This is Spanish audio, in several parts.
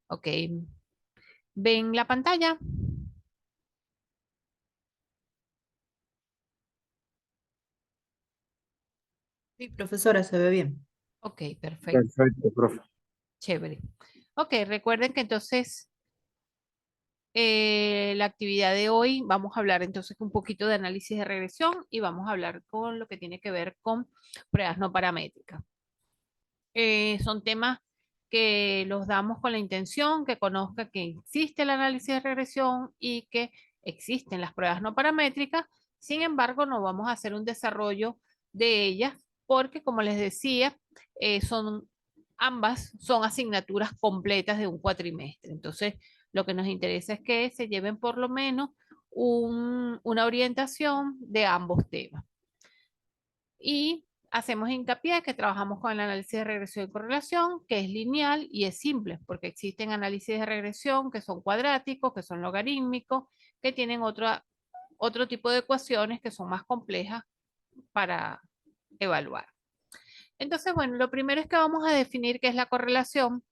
Ok. ¿Ven la pantalla? Sí, profesora, se ve bien. Ok, perfecto. Perfecto, profe. Chévere. Ok, recuerden que entonces la actividad de hoy vamos a hablar entonces un poquito de análisis de regresión y vamos a hablar con lo que tiene que ver con pruebas no paramétricas. Son temas que los damos con la intención que conozca que existe el análisis de regresión y que existen las pruebas no paramétricas. Sin embargo, no vamos a hacer un desarrollo de ellas porque, como les decía, ambas son asignaturas completas de un cuatrimestre. Entonces, lo que nos interesa es que se lleven por lo menos una orientación de ambos temas. Y hacemos hincapié que trabajamos con el análisis de regresión y correlación, que es lineal y es simple, porque existen análisis de regresión que son cuadráticos, que son logarítmicos, que tienen otro tipo de ecuaciones que son más complejas para evaluar. Entonces, bueno, lo primero es que vamos a definir qué es la correlación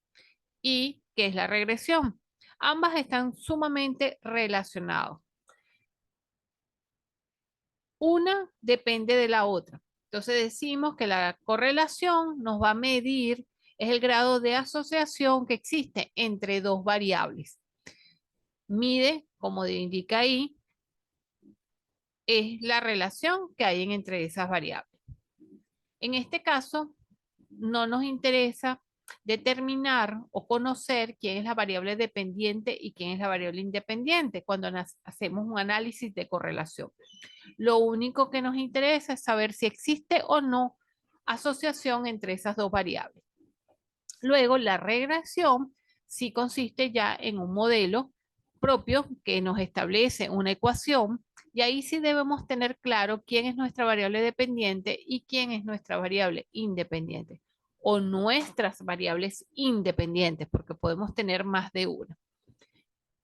y qué es la regresión. Ambas están sumamente relacionadas. Una depende de la otra. Entonces decimos que la correlación nos va a medir es el grado de asociación que existe entre dos variables. Mide, como indica ahí, es la relación que hay entre esas variables. En este caso, no nos interesa determinar o conocer quién es la variable dependiente y quién es la variable independiente cuando hacemos un análisis de correlación. Lo único que nos interesa es saber si existe o no asociación entre esas dos variables. Luego, la regresión sí consiste ya en un modelo propio que nos establece una ecuación y ahí sí debemos tener claro quién es nuestra variable dependiente y quién es nuestra variable independiente o nuestras variables independientes, porque podemos tener más de una.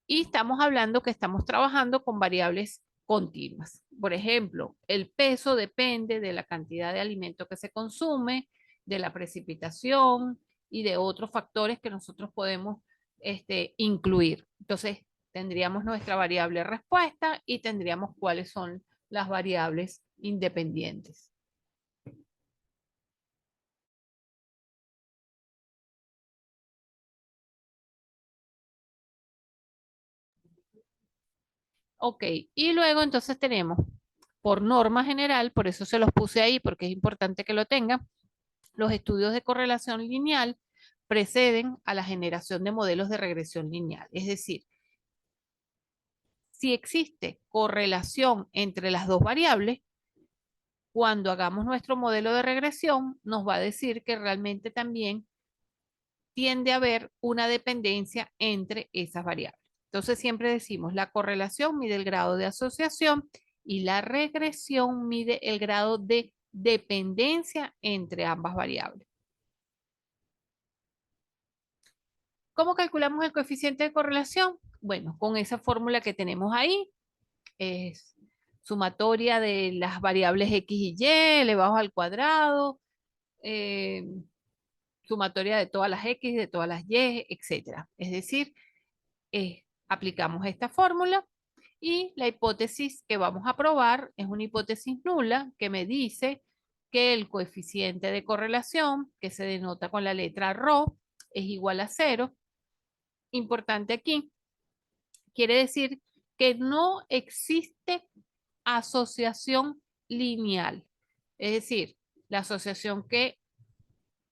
Y estamos hablando que estamos trabajando con variables continuas. Por ejemplo, el peso depende de la cantidad de alimento que se consume, de la precipitación y de otros factores que nosotros podemos incluir. Entonces, tendríamos nuestra variable respuesta y tendríamos cuáles son las variables independientes. Ok, y luego entonces tenemos por norma general, por eso se los puse ahí, porque es importante que lo tengan, los estudios de correlación lineal preceden a la generación de modelos de regresión lineal. Es decir, si existe correlación entre las dos variables, cuando hagamos nuestro modelo de regresión, nos va a decir que realmente también tiende a haber una dependencia entre esas variables. Entonces siempre decimos, la correlación mide el grado de asociación y la regresión mide el grado de dependencia entre ambas variables. ¿Cómo calculamos el coeficiente de correlación? Bueno, con esa fórmula que tenemos ahí, es sumatoria de las variables x y y elevados al cuadrado, eh, sumatoria de todas las x, de todas las y, etcétera. Es decir, aplicamos esta fórmula y la hipótesis que vamos a probar es una hipótesis nula que me dice que el coeficiente de correlación, que se denota con la letra ρ, es igual a 0. Importante aquí, quiere decir que no existe asociación lineal. Es decir, la asociación que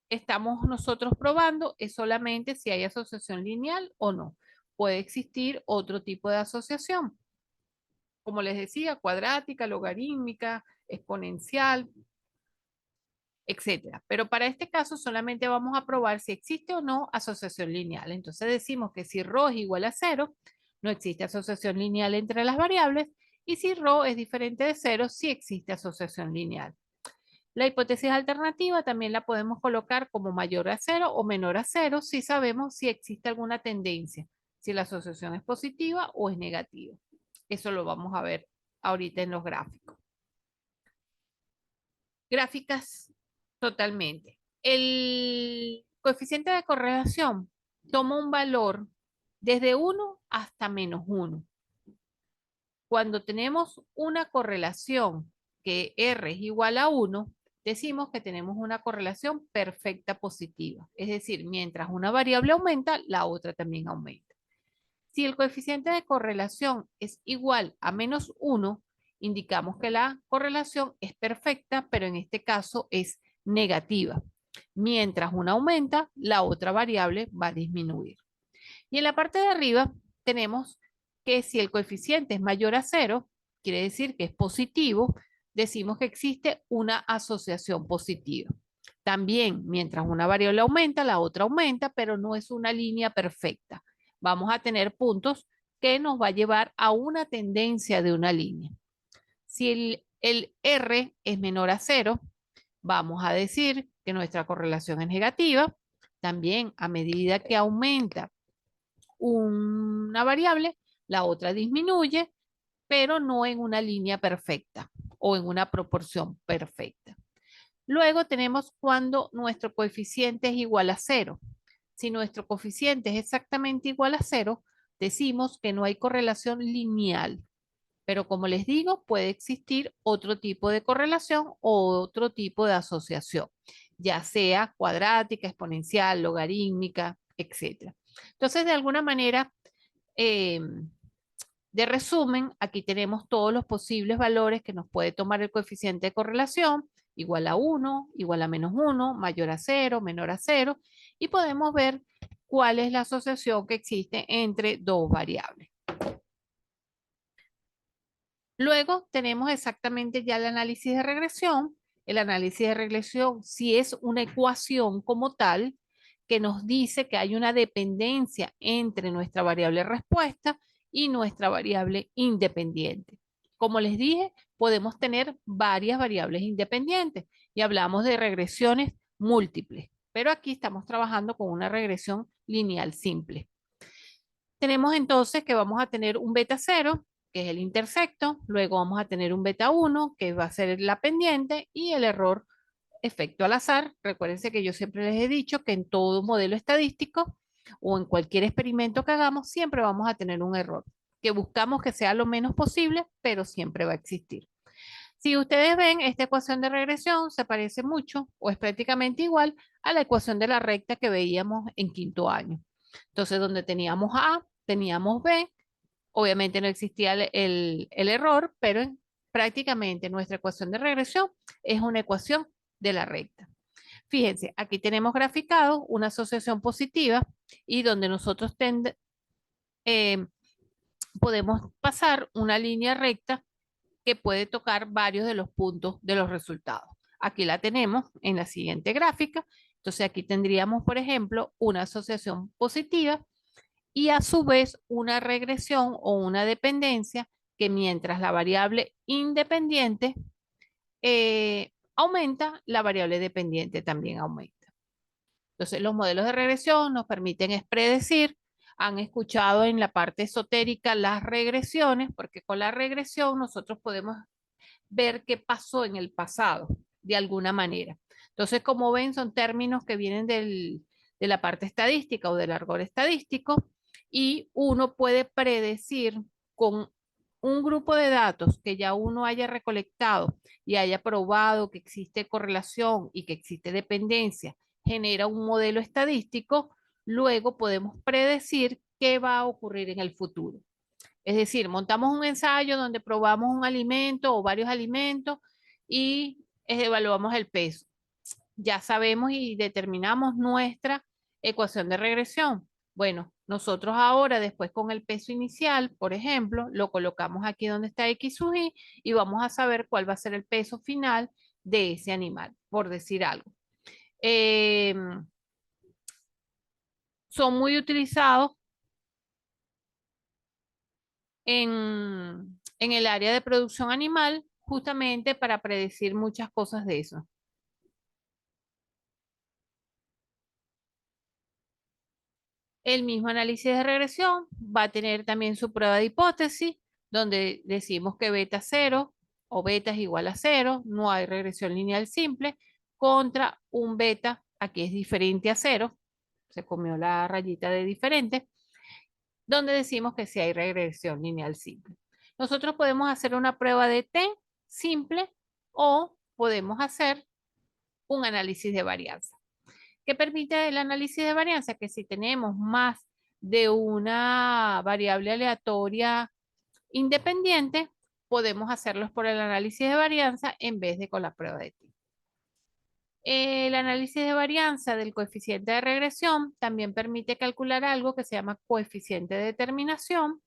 estamos nosotros probando es solamente si hay asociación lineal o no. Puede existir otro tipo de asociación, como les decía, cuadrática, logarítmica, exponencial, etcétera. Pero para este caso solamente vamos a probar si existe o no asociación lineal. Entonces decimos que si ρ es igual a 0, no existe asociación lineal entre las variables, y si ρ es diferente de 0, sí existe asociación lineal. La hipótesis alternativa también la podemos colocar como mayor a 0 o menor a 0 si sabemos si existe alguna tendencia, si la asociación es positiva o es negativa. Eso lo vamos a ver ahorita en los gráficos. Gráficas totalmente. El coeficiente de correlación toma un valor desde 1 hasta -1. Cuando tenemos una correlación que R es igual a 1, decimos que tenemos una correlación perfecta positiva. Es decir, mientras una variable aumenta, la otra también aumenta. Si el coeficiente de correlación es igual a -1, indicamos que la correlación es perfecta, pero en este caso es negativa. Mientras una aumenta, la otra variable va a disminuir. Y en la parte de arriba tenemos que si el coeficiente es mayor a 0, quiere decir que es positivo, decimos que existe una asociación positiva. También, mientras una variable aumenta, la otra aumenta, pero no es una línea perfecta. Vamos a tener puntos que nos va a llevar a una tendencia de una línea. Si el R es menor a 0, vamos a decir que nuestra correlación es negativa. También, a medida que aumenta una variable, la otra disminuye, pero no en una línea perfecta o en una proporción perfecta. Luego tenemos cuando nuestro coeficiente es igual a 0. Si nuestro coeficiente es exactamente igual a 0, decimos que no hay correlación lineal. Pero como les digo, puede existir otro tipo de correlación o otro tipo de asociación, ya sea cuadrática, exponencial, logarítmica, etc. Entonces, de alguna manera, eh, de resumen, aquí tenemos todos los posibles valores que nos puede tomar el coeficiente de correlación, igual a 1, igual a -1, mayor a 0, menor a 0, y podemos ver cuál es la asociación que existe entre dos variables. Luego tenemos exactamente ya el análisis de regresión. El análisis de regresión, si es una ecuación como tal, que nos dice que hay una dependencia entre nuestra variable respuesta y nuestra variable independiente. Como les dije, podemos tener varias variables independientes y hablamos de regresiones múltiples, pero aquí estamos trabajando con una regresión lineal simple. Tenemos entonces que vamos a tener un beta 0, que es el intersecto, luego vamos a tener un beta 1, que va a ser la pendiente, y el error efecto al azar. Recuérdense que yo siempre les he dicho que en todo modelo estadístico o en cualquier experimento que hagamos, siempre vamos a tener un error, que buscamos que sea lo menos posible, pero siempre va a existir. Si ustedes ven, esta ecuación de regresión se parece mucho o es prácticamente igual a la ecuación de la recta que veíamos en quinto año. Entonces, donde teníamos A, teníamos B, obviamente no existía el error, pero prácticamente nuestra ecuación de regresión es una ecuación de la recta. Fíjense, aquí tenemos graficado una asociación positiva y donde nosotros podemos pasar una línea recta que puede tocar varios de los puntos de los resultados. Aquí la tenemos en la siguiente gráfica. Entonces aquí tendríamos, por ejemplo, una asociación positiva y a su vez una regresión o una dependencia que mientras la variable independiente aumenta, la variable dependiente también aumenta. Entonces los modelos de regresión nos permiten predecir. Han escuchado en la parte esotérica las regresiones, porque con la regresión nosotros podemos ver qué pasó en el pasado, de alguna manera. Entonces, como ven, son términos que vienen de la parte estadística o del argot estadístico y uno puede predecir con un grupo de datos que ya uno haya recolectado y haya probado que existe correlación y que existe dependencia, genera un modelo estadístico, luego podemos predecir qué va a ocurrir en el futuro. Es decir, montamos un ensayo donde probamos un alimento o varios alimentos y evaluamos el peso. Ya sabemos y determinamos nuestra ecuación de regresión. Bueno, nosotros ahora, después con el peso inicial, por ejemplo, lo colocamos aquí donde está X sub y y vamos a saber cuál va a ser el peso final de ese animal, por decir algo. Eh, Son muy utilizados en el área de producción animal justamente para predecir muchas cosas de eso. El mismo análisis de regresión va a tener también su prueba de hipótesis, donde decimos que beta 0 o beta es igual a 0, no hay regresión lineal simple, contra un beta, aquí es diferente a 0, se comió la rayita de diferente, donde decimos que sí hay regresión lineal simple. Nosotros podemos hacer una prueba de T simple o podemos hacer un análisis de varianza. ¿Qué permite el análisis de varianza? Que si tenemos más de una variable aleatoria independiente, podemos hacerlos por el análisis de varianza en vez de con la prueba de T. El análisis de varianza del coeficiente de regresión también permite calcular algo que se llama coeficiente de determinación,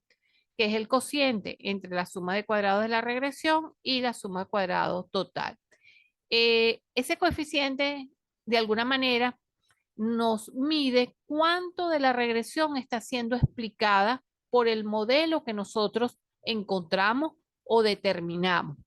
que es el cociente entre la suma de cuadrados de la regresión y la suma de cuadrados total. Ese coeficiente, de alguna manera, nos mide cuánto de la regresión está siendo explicada por el modelo que nosotros encontramos o determinamos.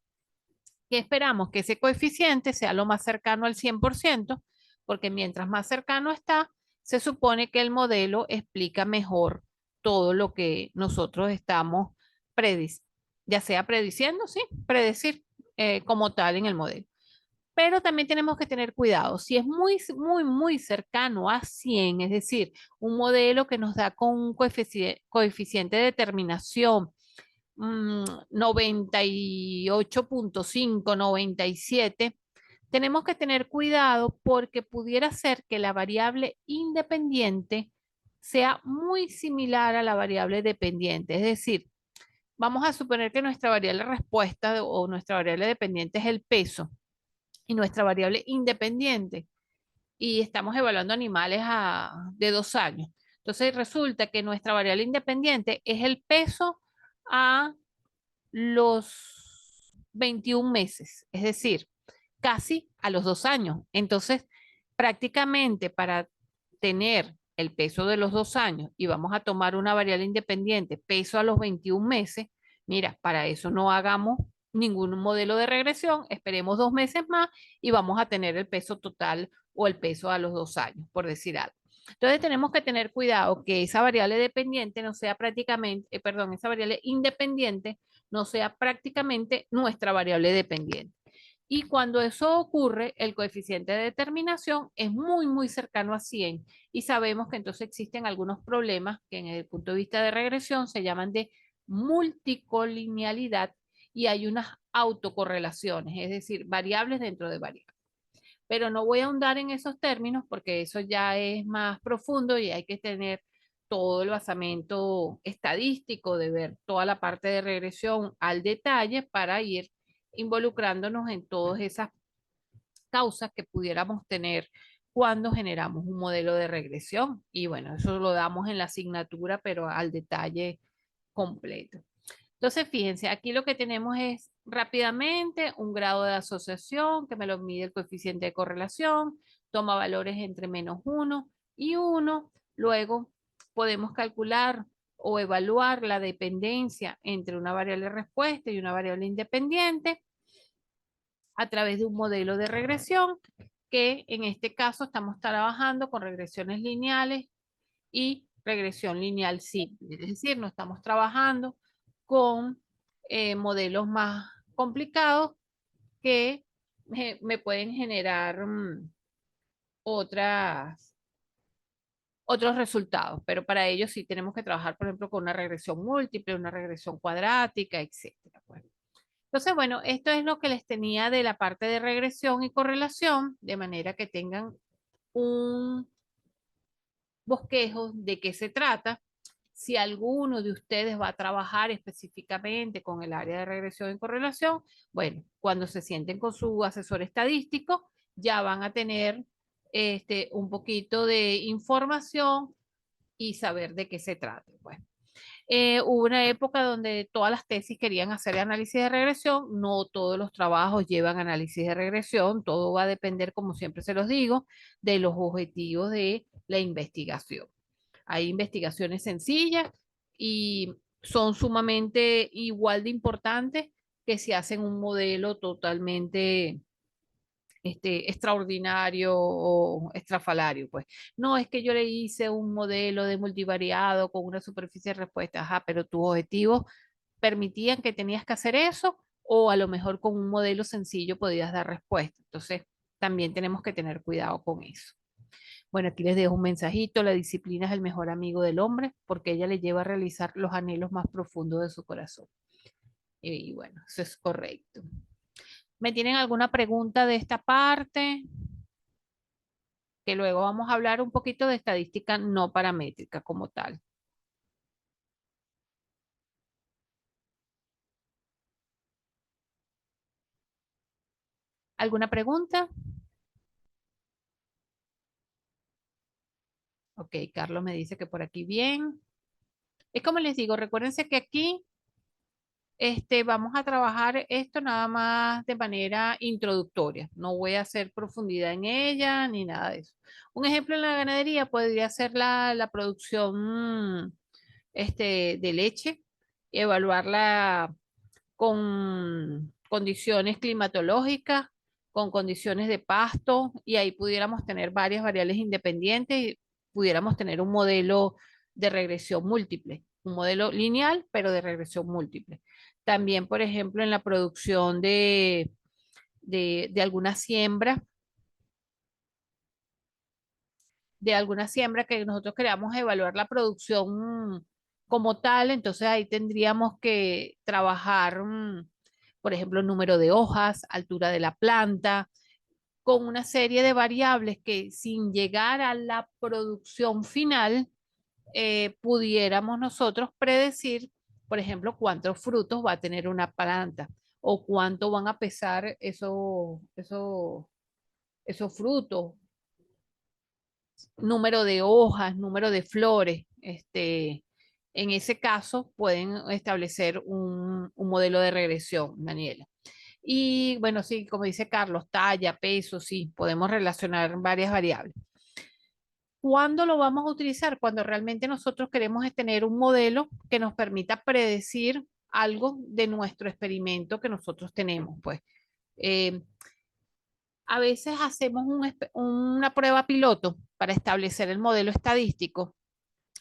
¿Qué esperamos? Que ese coeficiente sea lo más cercano al 100%, porque mientras más cercano está, se supone que el modelo explica mejor todo lo que nosotros estamos prediciendo, ya sea prediciendo, sí, predecir como tal en el modelo. Pero también tenemos que tener cuidado. Si es muy cercano a 100, es decir, un modelo que nos da con un coeficiente de determinación 98.5, 97, tenemos que tener cuidado porque pudiera ser que la variable independiente sea muy similar a la variable dependiente. Es decir, vamos a suponer que nuestra variable respuesta o nuestra variable dependiente es el peso y nuestra variable independiente, y estamos evaluando animales de 2 años. Entonces resulta que nuestra variable independiente es el peso a los 21 meses, es decir, casi a los 2 años. Entonces, prácticamente para tener el peso de los 2 años y vamos a tomar una variable independiente, peso a los 21 meses, mira, para eso no hagamos ningún modelo de regresión, esperemos 2 meses más y vamos a tener el peso total o el peso a los 2 años, por decir algo. Entonces tenemos que tener cuidado que esa variable dependiente no sea prácticamente, perdón, esa variable independiente no sea prácticamente nuestra variable dependiente. Y cuando eso ocurre, el coeficiente de determinación es muy cercano a 100 y sabemos que entonces existen algunos problemas que en el punto de vista de regresión se llaman de multicolinealidad y hay unas autocorrelaciones, es decir, variables dentro de variables. Pero no voy a ahondar en esos términos porque eso ya es más profundo y hay que tener todo el basamento estadístico de ver toda la parte de regresión al detalle para ir involucrándonos en todas esas causas que pudiéramos tener cuando generamos un modelo de regresión. Y bueno, eso lo damos en la asignatura, pero al detalle completo. Entonces, fíjense, aquí lo que tenemos es rápidamente un grado de asociación que me lo mide el coeficiente de correlación, toma valores entre -1 y 1. Luego podemos calcular o evaluar la dependencia entre una variable respuesta y una variable independiente a través de un modelo de regresión que en este caso estamos trabajando con regresiones lineales y regresión lineal simple. Es decir, no estamos trabajando con modelos más complicados que me pueden generar otros resultados, pero para ello sí tenemos que trabajar, por ejemplo, con una regresión múltiple, una regresión cuadrática, etcétera. Pues. Entonces, bueno, esto es lo que les tenía de la parte de regresión y correlación, de manera que tengan un bosquejo de qué se trata. Si alguno de ustedes va a trabajar específicamente con el área de regresión y correlación, bueno, cuando se sienten con su asesor estadístico, ya van a tener un poquito de información y saber de qué se trata. Pues. Hubo una época donde todas las tesis querían hacer análisis de regresión, no todos los trabajos llevan análisis de regresión, todo va a depender, como siempre se los digo, de los objetivos de la investigación. Hay investigaciones sencillas y son sumamente igual de importantes que si hacen un modelo totalmente extraordinario o estrafalario, pues. No es que yo le hice un modelo de multivariado con una superficie de respuesta, ajá, pero tus objetivos permitían que tenías que hacer eso o a lo mejor con un modelo sencillo podías dar respuesta. Entonces, también tenemos que tener cuidado con eso. Bueno, aquí les dejo un mensajito. La disciplina es el mejor amigo del hombre porque ella le lleva a realizar los anhelos más profundos de su corazón. Y bueno, eso es correcto. ¿Me tienen alguna pregunta de esta parte? Que luego vamos a hablar un poquito de estadística no paramétrica como tal. ¿Alguna pregunta? Ok, Carlos me dice que por aquí bien. Es como les digo, recuérdense que aquí vamos a trabajar esto nada más de manera introductoria. No voy a hacer profundidad en ella ni nada de eso. Un ejemplo en la ganadería podría ser la producción de leche, evaluarla con condiciones climatológicas, con condiciones de pasto, y ahí pudiéramos tener varias variables independientes y pudiéramos tener un modelo de regresión múltiple, un modelo lineal, pero de regresión múltiple. También, por ejemplo, en la producción de alguna siembra, que nosotros queramos evaluar la producción como tal, entonces ahí tendríamos que trabajar, por ejemplo, número de hojas, altura de la planta, con una serie de variables que sin llegar a la producción final, pudiéramos nosotros predecir, por ejemplo, cuántos frutos va a tener una planta o cuánto van a pesar esos frutos, número de hojas, número de flores. En ese caso pueden establecer un modelo de regresión, Daniela. Y bueno, sí, como dice Carlos, talla, peso, sí, podemos relacionar varias variables. ¿Cuándo lo vamos a utilizar? Cuando realmente nosotros queremos tener un modelo que nos permita predecir algo de nuestro experimento que nosotros tenemos. Pues eh, a veces hacemos una prueba piloto para establecer el modelo estadístico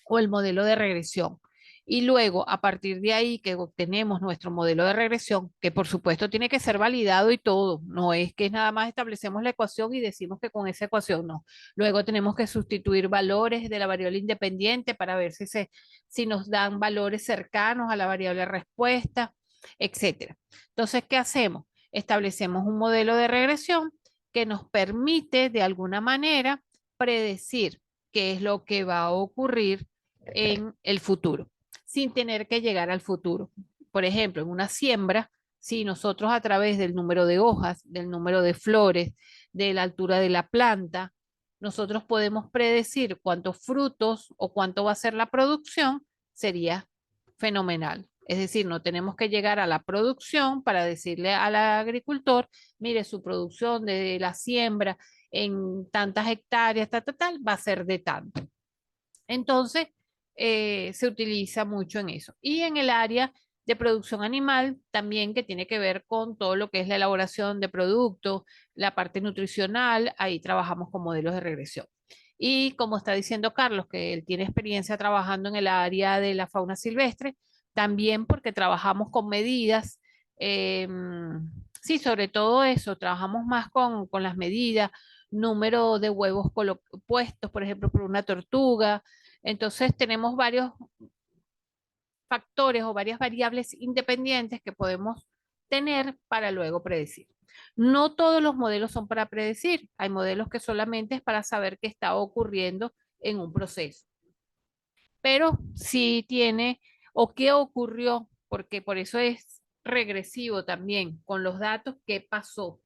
o el modelo de regresión. Y luego, a partir de ahí que obtenemos nuestro modelo de regresión, que por supuesto tiene que ser validado y todo, no es que nada más establecemos la ecuación y decimos que con esa ecuación no. Luego tenemos que sustituir valores de la variable independiente para ver si nos dan valores cercanos a la variable respuesta, etcétera. Entonces, ¿qué hacemos? Establecemos un modelo de regresión que nos permite de alguna manera predecir qué es lo que va a ocurrir en el futuro, sin tener que llegar al futuro. Por ejemplo, en una siembra, si nosotros a través del número de hojas, del número de flores, de la altura de la planta, nosotros podemos predecir cuántos frutos o cuánto va a ser la producción, sería fenomenal. Es decir, no tenemos que llegar a la producción para decirle al agricultor, mire, su producción de la siembra en tantas hectáreas, tal, va a ser de tanto. Entonces, se utiliza mucho en eso. Y en el área de producción animal, también que tiene que ver con todo lo que es la elaboración de productos, la parte nutricional, ahí trabajamos con modelos de regresión. Y como está diciendo Carlos, que él tiene experiencia trabajando en el área de la fauna silvestre, también porque trabajamos con medidas, eh, sí, sobre todo eso, trabajamos más con las medidas, número de huevos puestos, por ejemplo, por una tortuga. Entonces tenemos varios factores o varias variables independientes que podemos tener para luego predecir. No todos los modelos son para predecir, hay modelos que solamente es para saber qué está ocurriendo en un proceso, pero sí tiene o qué ocurrió, porque por eso es regresivo también con los datos qué pasó,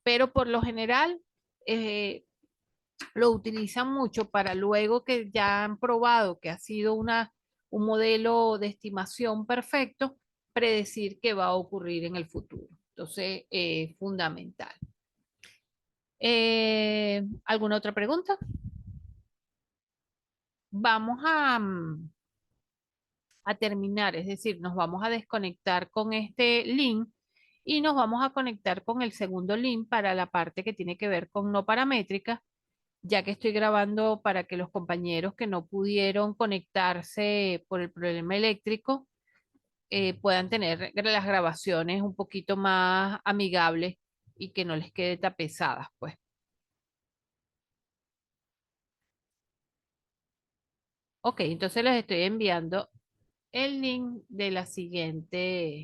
pero por lo general eh, lo utilizan mucho para luego que ya han probado que ha sido un modelo de estimación perfecto, predecir qué va a ocurrir en el futuro. Entonces, fundamental. ¿Alguna otra pregunta? Vamos a terminar, es decir, nos vamos a desconectar con este link y nos vamos a conectar con el segundo link para la parte que tiene que ver con no paramétrica, ya que estoy grabando para que los compañeros que no pudieron conectarse por el problema eléctrico puedan tener las grabaciones un poquito más amigables y que no les quede tan pesadas, pues. Ok, entonces les estoy enviando el link de la siguiente